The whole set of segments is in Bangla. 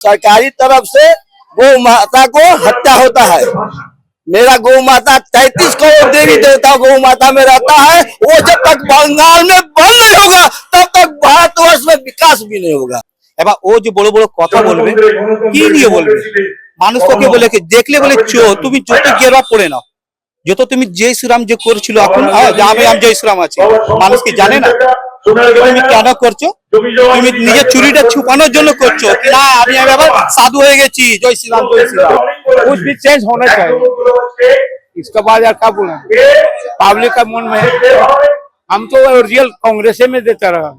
सरकारी तरफ से गौ माता को हत्या होता है। मेरा गौ माता 33 करोड़ देवी देवता गौ माता में रहता है। वो जब तक बंगाल में बंद नहीं होगा तब तक भारतवर्ष में विकास भी नहीं होगा। এবার ও যে বড় বড় কথা বলবে কি নিয়ে বলবে, মানুষ তোকে বলে দেখলে বলে চো তুমি যত গেরবা পড়ে নাও, যত তুমি জয় শ্রীরাম যে করছিল এখন আমি জয় শ্রীরাম আছি, মানুষ কি জানে না? তুমি কেন করছো? তুমি নিজের চুরিটা ছুপানোর জন্য করছো কি না আমি আবার সাধু হয়ে গেছি, জয় শ্রীরাম জয় শ্রীরাম। कुछ भी चेंज होना चाहिए, इसका बाद यार क्या बोले पब्लिक का मन में। हम तो रियल कांग्रेस में देता रहा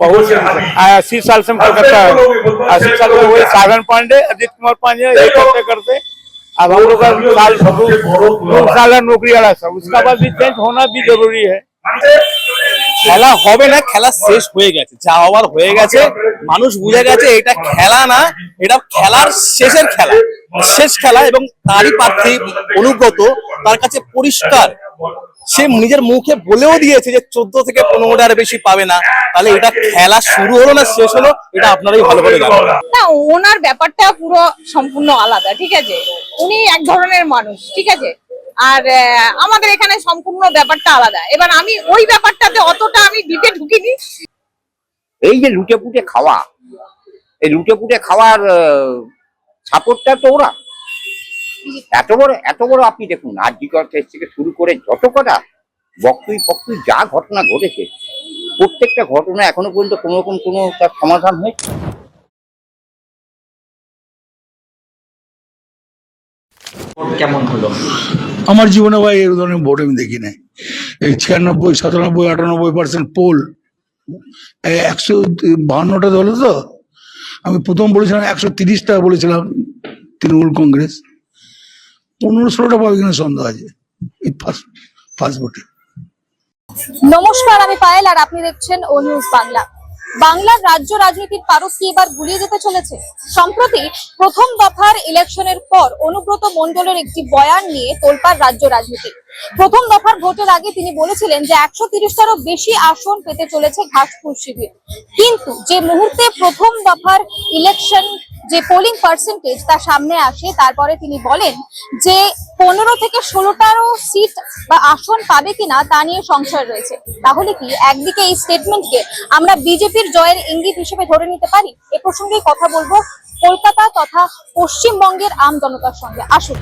बहुत 80 साल से हम कलकत्ता है, 80 साल में वही साधन पांडे अजित कुमार पांडे एक हफ्ते करते। अब हम लोग साल नौकरी वाला सब, उसका बाद भी चेंज होना भी जरूरी है। খেলা হবে না, খেলা শেষ হয়ে গেছে, যা হওয়ার হয়ে গেছে। মানুষ বুঝে গেছে এটা খেলা না, এটা খেলার শেষের খেলা, শেষ খেলা। এবং তারই প্রার্থী অনুব্রত তার কাছে পরিষ্কার, সে নিজের মুখে বলেও দিয়েছে যে 14 থেকে 15টার বেশি পাবে না। তাহলে এটা খেলা শুরু হলো না শেষ হলো, এটা আপনারাই ভালো করে জানেন। না, ওনার ব্যাপারটা পুরো সম্পূর্ণ আলাদা, ঠিক আছে? উনি এক ধরনের মানুষ, ঠিক আছে? আর আমাদের এখানে সম্পূর্ণ ব্যাপারটা আলাদা। এবার আমি ওই ব্যাপারটাতে অতটা আমি ডিপে ঢুকিনি। এই যে লুটে পুটে খাওয়া, এই লুটে পুটে খাওয়ার সাপোর্টটা তো ওরা এত বড় আপনি দেখুন আরজিকর কেস থেকে শুরু করে যত কটা বক্তব্য যা ঘটনা ঘটেছে, প্রত্যেকটা ঘটনা এখনো পর্যন্ত কোনো রকম কোনো তার সমাধান হয়েছে। কেমন হলো? আমার জীবনে ভাই এর ধরনের ভোট আমি দেখি নাই। এই 96, 97, 98% পোল 152টা দল তো। আমি প্রথম বলেছিলাম 130টা বলেছিলাম তৃণমূল কংগ্রেস, 15-16টা পাবে কিনা সন্দেহ আছে এই ফার্স্ট ভোটে। নমস্কার, আমি পায়েল আর আপনি দেখছেন ও নিউজ বাংলা। বাংলার রাজ্য রাজনীতির পারদ কি এবার গুলিয়ে যেতে চলেছে? সম্প্রতি প্রথম দফার ইলেকশনের পর অনুব্রত মণ্ডলের একটি বয়ান নিয়ে তোলপাড় রাজ্য রাজনীতি। প্রথম দফার ভোটের আগে তিনি বলেছিলেন যে 130টারও বেশি আসন পেতে চলেছে ঘাসফুল শিবির। কিন্তু যে মুহূর্তে প্রথম দফার ইলেকশন যে পোলিং পার্সেন্টেজ তা সামনে আসে, তারপরে তিনি বলেন যে 15 থেকে 16টারও সিট বা আসন পাবে কিনা তা নিয়ে সংশয় রয়েছে। তাহলে কি একদিকে এই স্টেটমেন্টকে আমরা বিজেপির জয়ের ইঙ্গিত হিসেবে ধরে নিতে পারি? এ প্রসঙ্গে কথা বলবো কলকাতা তথা পশ্চিমবঙ্গের আম জনতার সঙ্গে। আসুন।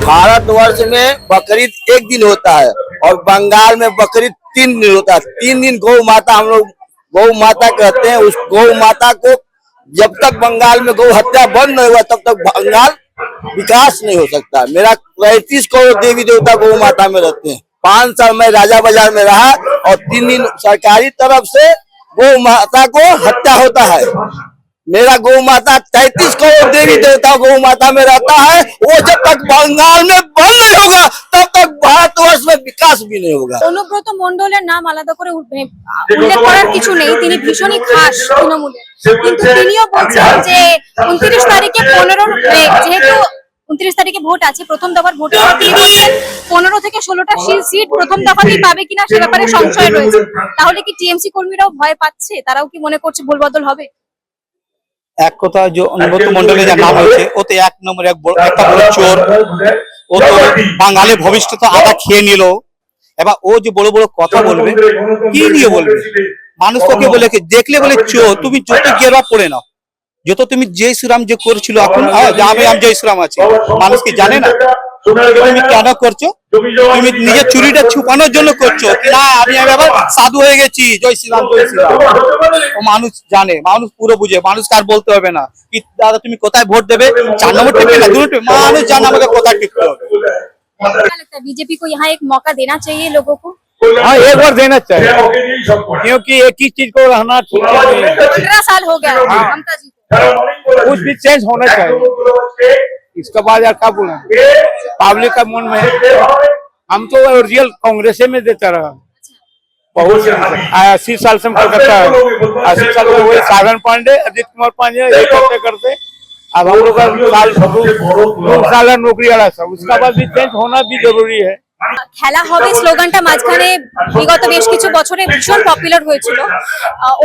भारतवर्ष में बकरीद एक दिन होता है और बंगाल में बकरीद 3 दिन होता है। 3 दिन गौ माता हम लोग गौ माता कहते हैं। उस गौ माता को जब तक बंगाल में गौ हत्या बंद नहीं हुआ तब तक बंगाल विकास नहीं हो सकता। मेरा 35 करोड़ देवी देवता गौ माता में रहते हैं। 5 साल में राजा बाजार में रहा और 3 दिन सरकारी तरफ से गौ माता को हत्या होता है। मेरा गौ माता 33 करोड़ देवी देवता गौ माता में रहता है। वो जब तक बंगाल में बंद नहीं होगा तब तक भारतवर्ष में विकास भी नहीं होगा। অনুব্রত মণ্ডলের নাম আলাদা করে উল্লেখ করার কিছু নেই, তিনি ভীষণই খাস তৃণমূলের। কিন্তু তিনিও বলছেন যে 29 তারিখে 29 তারিখে ভোট আছে, প্রথম দফার ভোটে তিনি বলছেন 15 থেকে 16টা সিট প্রথম দফাতেই পাবে কিনা সে ব্যাপারে সংশয় রয়েছে। তাহলে কি টিএমসি কর্মীরাও ভয় পাচ্ছে? তারাও কি মনে করছে ভুল বদল হবে? এক কথা যে অনুব্রত মণ্ডলের যা নাম হয়েছে, ও তো এক নম্বর একটা বড় চোর। ও তো বাঙালির ভবিষ্যৎ আদা খেয়ে নিল। এবার ও যে বড় বড় কথা বলবে কি নিয়ে বলবে, মানুষ তোকে বলে দেখলে বলে চো তুমি যত গেরবা পড়ে নাও, যত তুমি জয় শ্রীরাম যে করছিল এখন আমি জয় শ্রীরাম আছি, মানুষ কি জানে না? তুমি কেন করছো? তুমি নিজের চুরিটা ছুপানোর জন্য করছো কি না আমি আবার সাধু হয়ে গেছি, জয় শ্রীরাম জয় শ্রীরাম। ও মানুষ জানে, মানুষ পুরো বুঝে, মানুষ কার বলতে হবে না কি দাদা তুমি কোথায় ভোট দেবে, 4 নম্বর টিপে না 2 টিপে, মানুষ জানে আমাকে কোথায় টিপতে হবে। क्या लगता है बीजेपी को यहाँ एक मौका देना चाहिए लोगों को? हाँ, एक बार देना चाहिए, क्योंकि एक ही चीज को रहना ठीक नहीं है। 15 साल हो गया ममता जी को। कुछ भी चेंज होना चाहिए, इसका बाद यार क्या बोले पब्लिक का मन में। हम तो रियल कांग्रेस में देता रहा बहुत 80 साल से हम कलकत्ता है, 80 साल में वही साधन पांडे अजित कुमार पांडे एक हफ्ते करते। अब हम लोग साल नौकरी वाला सब, उसका बाद भी चेंज होना भी जरूरी है। খেলা হবে স্লোগানটা মাঝখানে বিগত বেশ কিছু বছরে ভীষণ পপুলার হয়েছিল।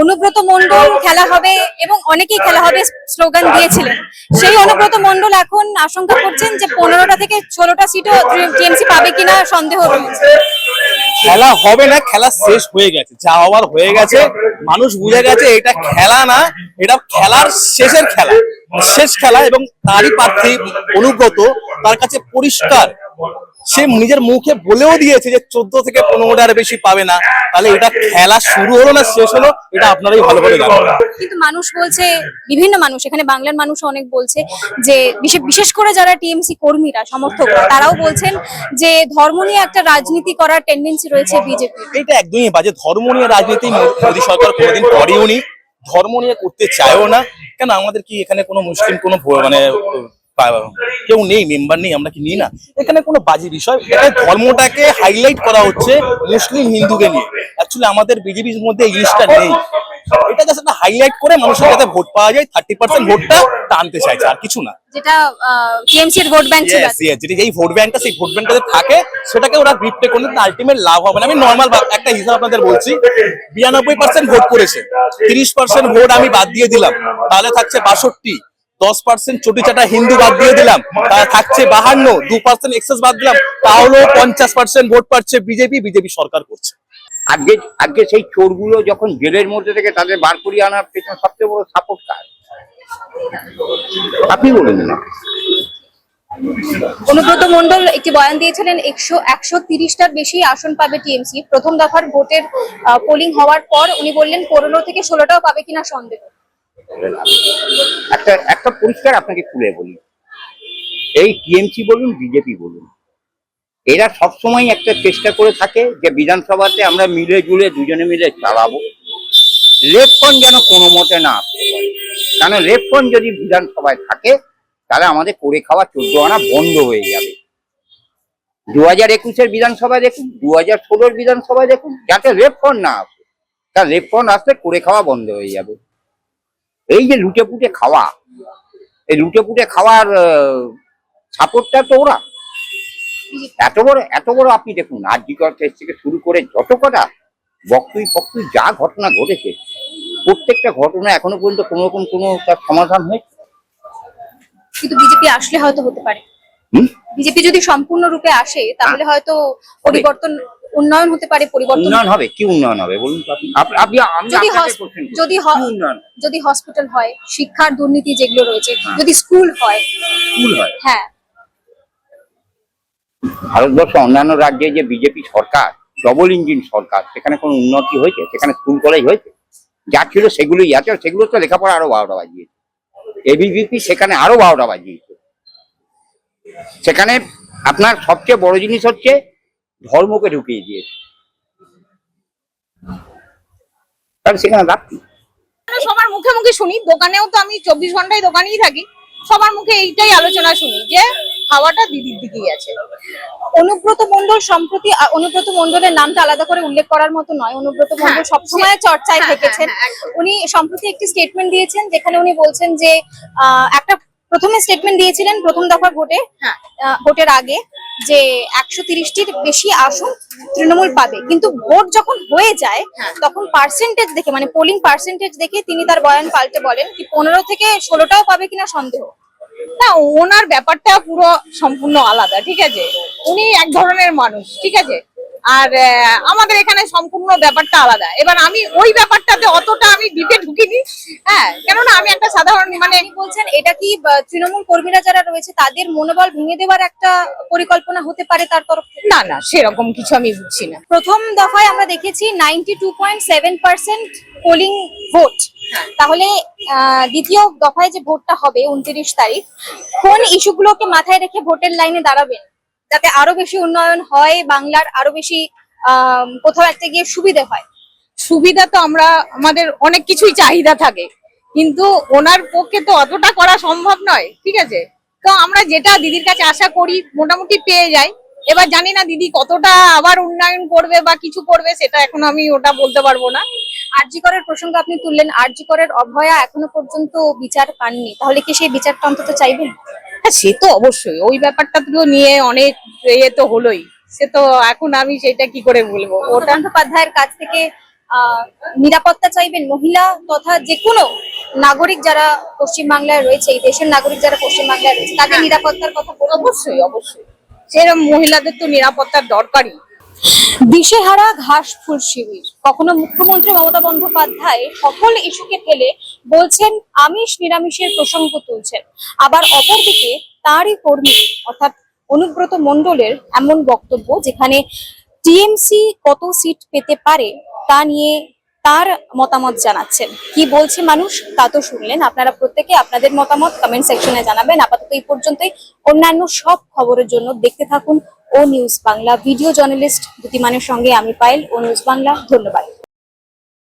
অনুব্রত মণ্ডল খেলা হবে এবং অনেকেই খেলা হবে স্লোগান দিয়েছিলেন। সেই অনুব্রত মণ্ডল এখন আশঙ্কা করছেন যে 15টা থেকে 16টা সিটও টিএমসি পাবে কিনা সন্দেহ রয়েছে। খেলা হবে না, খেলা শেষ হয়ে গেছে, যা হওয়ার হয়ে গেছে। মানুষ বুঝে গেছে এটা খেলা না, এটা খেলার শেষের খেলা, শেষ খেলা। এবং তারই প্রার্থী অনুব্রত, তার কাছে পরিষ্কার, সে নিজের মুখে বলেও দিয়েছে যে 14 থেকে 15টার বেশি পাবে না। তাহলে এটা খেলা শুরু হলো না শেষ হলো, এটা আপনারাই ভালো করে জানেন। কিন্তু মানুষ বলছে, বিভিন্ন মানুষ, এখানে বাংলার মানুষ অনেক বলছে যে বিশেষ করে যারা টিএমসি কর্মীরা, সমর্থকরা, তারাও বলছেন যে ধর্ম নিয়ে একটা রাজনীতি করার টেন্ডেন্সি রয়েছে বিজেপি। এটা একদমই বাজে। ধর্ম নিয়ে রাজনীতি মোদী সরকার কোনোদিন করেও নি, ধর্ম নিয়ে করতে চায়ও না। কেন আমাদের কি এখানে কোনো মুসলিম কোনো মানে কেউ নেই, মেম্বার নেই, আমরা কি নিই না? এখানে কোনো বাজে বিষয়, এখানে ধর্মটাকে হাইলাইট করা হচ্ছে মুসলিম হিন্দুকে নিয়ে। অ্যাকচুয়ালি আমাদের বিজেপির মধ্যে এই জিনিসটা নেই। এটা জাস্ট একটা হাইলাইট করে মানুষের কাছে ভোট পাওয়া যায়, 30% ভোটটা টানতে চাইছে, আর কিছু না। যেটা টিএমসি এর ভোট ব্যাংক ছিল, যেটা এই ভোট ব্যাংকটা, সেই ভোট ব্যাংকটা থাকে সেটাকে ওরা গ্রিপটে করলে আলটিমেট লাভ হবে না। আমি নর্মাল একটা হিসাব আপনাদের বলছি, 92% ভোট করেছে, 30% ভোট আমি বাদ দিয়ে দিলাম, তাহলে থাকছে 62। 10% চটি চাটা হিন্দু বাদ দিয়ে দিলাম, তাহলে থাকছে 52। 2% এক্সেস বাদ দিলাম, তাহলেও 50% ভোট পাচ্ছে বিজেপি সরকার করছে। আজকে সেই চোরগুলো যখন জেলের মধ্যে থেকে তাদের বার করিয়ে আনার পেছনে সবচেয়ে বড় সাপোর্ট কার? আপনি বলুন না। অনুব্রত মণ্ডল একটি বয়ান দিয়েছিলেন 130টার বেশি আসন পাবে টিএমসি। প্রথম দফার ভোটের পোলিং হওয়ার পর উনি বললেন 15 থেকে 16টাও পাবে কিনা সন্দেহ। একটা পরিষ্কার আপনাকে খুলে বলি, এই টিএমসি বলুন বিজেপি বলুন, এরা সবসময় একটা চেষ্টা করে থাকে যে বিধানসভাতে আমরা মিলে জুলে দুজনে মিলে চালাবো, লেফট যেন কোনো মতে না আসতে পারে। কারণ লেফট যদি বিধানসভায় থাকে তাহলে আমাদের করে খাওয়া 14 আনা বন্ধ হয়ে যাবে। 2021-এর বিধানসভায় দেখুন, 2016-এর বিধানসভায় দেখুন, যাতে লেফট না আসে, তা লেফট আসলে করে খাওয়া বন্ধ হয়ে যাবে। এই যে লুটে পুটে খাওয়া, এই লুটে পুটে খাওয়ার সাপোর্টটা তো ওরা। এত বড় আপনি দেখুন, আরজিকর কেস থেকে শুরু করে যত কটা বক্তব্য যা ঘটনা ঘটেছে, প্রত্যেকটা ঘটনা এখনো পর্যন্ত কোনো রকম কোনো তার সমাধান হয়েছে। কিন্তু বিজেপি আসলে হয়তো হতে পারে, বিজেপি যদি সম্পূর্ণরূপে আসে তাহলে হয়তো পরিবর্তন, উন্নয়ন হতে পারে। পরিবর্তন উন্নয়ন হবে, কি উন্নয়ন হবে বলুন তো আপনি? যদি হসপিটাল হয়, শিক্ষার দুর্নীতি যেগুলো রয়েছে, যদি স্কুল হয়, হ্যাঁ। ভারতবর্ষ অন্যান্য রাজ্যে যে বিজেপি সরকার, ডবল ইঞ্জিন সরকার, সেখানে কোনো উন্নতি হয়েছে? সেখানে স্কুল কলেজ হয়েছে? যা ছিল সেগুলোই আছে, সেগুলো তো লেখাপড়া আরো 12টা বাজিয়েছে। এবিভিপি সেখানে আরো 12টা বাজিয়েছে। সেখানে আপনার সবচেয়ে বড় জিনিস হচ্ছে ধর্মকে ঢুকিয়ে দিয়েছে। তাহলে সেখানে রাখি সবার মুখে মুখে শুনি, দোকানেও তো আমি 24 ঘন্টায় দোকানেই থাকি, সবার মুখে এইটাই আলোচনা শুনি যে হাওয়াটা দিদির দিকেই আছে। অনুব্রত মণ্ডল সম্প্রতি, অনুব্রত মণ্ডলের নামটা আলাদা করে উল্লেখ করার মতো নয়, অনুব্রত মণ্ডল সবসময় চর্চায় থেকেছেন। উনি সম্প্রতি একটি স্টেটমেন্ট দিয়েছেন যেখানে উনি বলছেন যে একটা প্রথমে স্টেটমেন্ট দিয়েছিলেন প্রথম দফা ভোটের আগে যে 130টির বেশি আসন তৃণমূল পাবে, কিন্তু ভোট যখন হয়ে যায় তখন পার্সেন্টেজ দেখে, মানে পোলিং পার্সেন্টেজ দেখে তিনি তার বয়ান পাল্টে বলেন কি 15 থেকে 16টাও পাবে কিনা সন্দেহ। না, ওনার ব্যাপারটা পুরো সম্পূর্ণ আলাদা, ঠিক আছে? উনি এক ধরনের মানুষ, ঠিক আছে? আর আমাদের এখানে সম্পূর্ণ ব্যাপারটা আলাদা। এবার আমি ওই ব্যাপারটাতে অতটা আমি ডিপে ঢুকিনি, হ্যাঁ, কেননা আমি একটা সাধারণ, মানে বলছেন এটা কি তৃণমূল কর্মীরা যারা রয়েছে তাদের মনোবল ভেঙে দেওয়ার একটা পরিকল্পনা হতে পারে তার তরফ থেকে? না, সেরকম কিছু আমি বুঝছি না। প্রথম দফায় আমরা দেখেছি 92.7% পোলিং ভোট, তাহলে দ্বিতীয় দফায় যে ভোটটা হবে 29 তারিখ, কোন ইস্যুগুলোকে মাথায় রেখে ভোটের লাইনে দাঁড়াবেন যাতে আরো বেশি উন্নয়ন হয়, বাংলার আরো বেশি কোথাও একটা গিয়ে সুবিধা হয়? সুবিধা তো আমাদের অনেক কিছুই চাহিদা থাকে, কিন্তু ওনার পক্ষে তো অতটা করা সম্ভব নয়, ঠিক আছে? তো আমরা যেটা দিদির কাছে আশা করি মোটামুটি পেয়ে যাই। এবার জানি না দিদি কতটা আবার উন্নয়ন করবে বা কিছু করবে, সেটা এখন আমি ওটা বলতে পারবো না। আরজি করের প্রসঙ্গ আপনি তুললেন, আরজি করের অভয়া এখনো পর্যন্ত বিচার পাননি, তাহলে কি সেই বিচারটা অন্তত চাইবেন? হ্যাঁ, সে তো অবশ্যই, ওই ব্যাপারটা তো নিয়ে অনেক তো হলোই, সে তো এখন আমি সেটা কি করে বলবো মমতা ওটা বন্দ্যোপাধ্যায়ের কাছ থেকে নিরাপত্তা চাইবেন মহিলা তথা যে কোনো নাগরিক যারা পশ্চিমবাংলায় রয়েছে, এই দেশের নাগরিক যারা পশ্চিমবাংলায় রয়েছে, তাদের নিরাপত্তার কথা বলবেন? অবশ্যই অবশ্যই সেরকম মহিলাদের তো নিরাপত্তার দরকারই। দিশেহারা ঘাসফুল শিবির। কখনো মুখ্যমন্ত্রী মমতা বন্দ্যোপাধ্যায় সকল ইস্যুকে ফেলে বলছেন আমিষ নিরামিষের প্রসঙ্গ তুলছেন, আবার অপরদিকে তারই কর্মী অর্থাৎ অনুব্রত মণ্ডলের এমন বক্তব্য যেখানে টিএমসি কত সিট পেতে পারে তা নিয়ে তার মতামত জানাচ্ছেন। কি বলছে মানুষ তা তো শুনলেন, আপনারা প্রত্যেকে আপনাদের মতামত কমেন্ট সেকশনে জানাবেন। আপাতত এই পর্যন্তই। অন্যান্য সব খবরের জন্য দেখতে থাকুন ও নিউজ বাংলা। ভিডিও জার্নালিস্ট দ্যুতিমানের সঙ্গে আমি পায়েল, ও নিউজ বাংলা। ধন্যবাদ।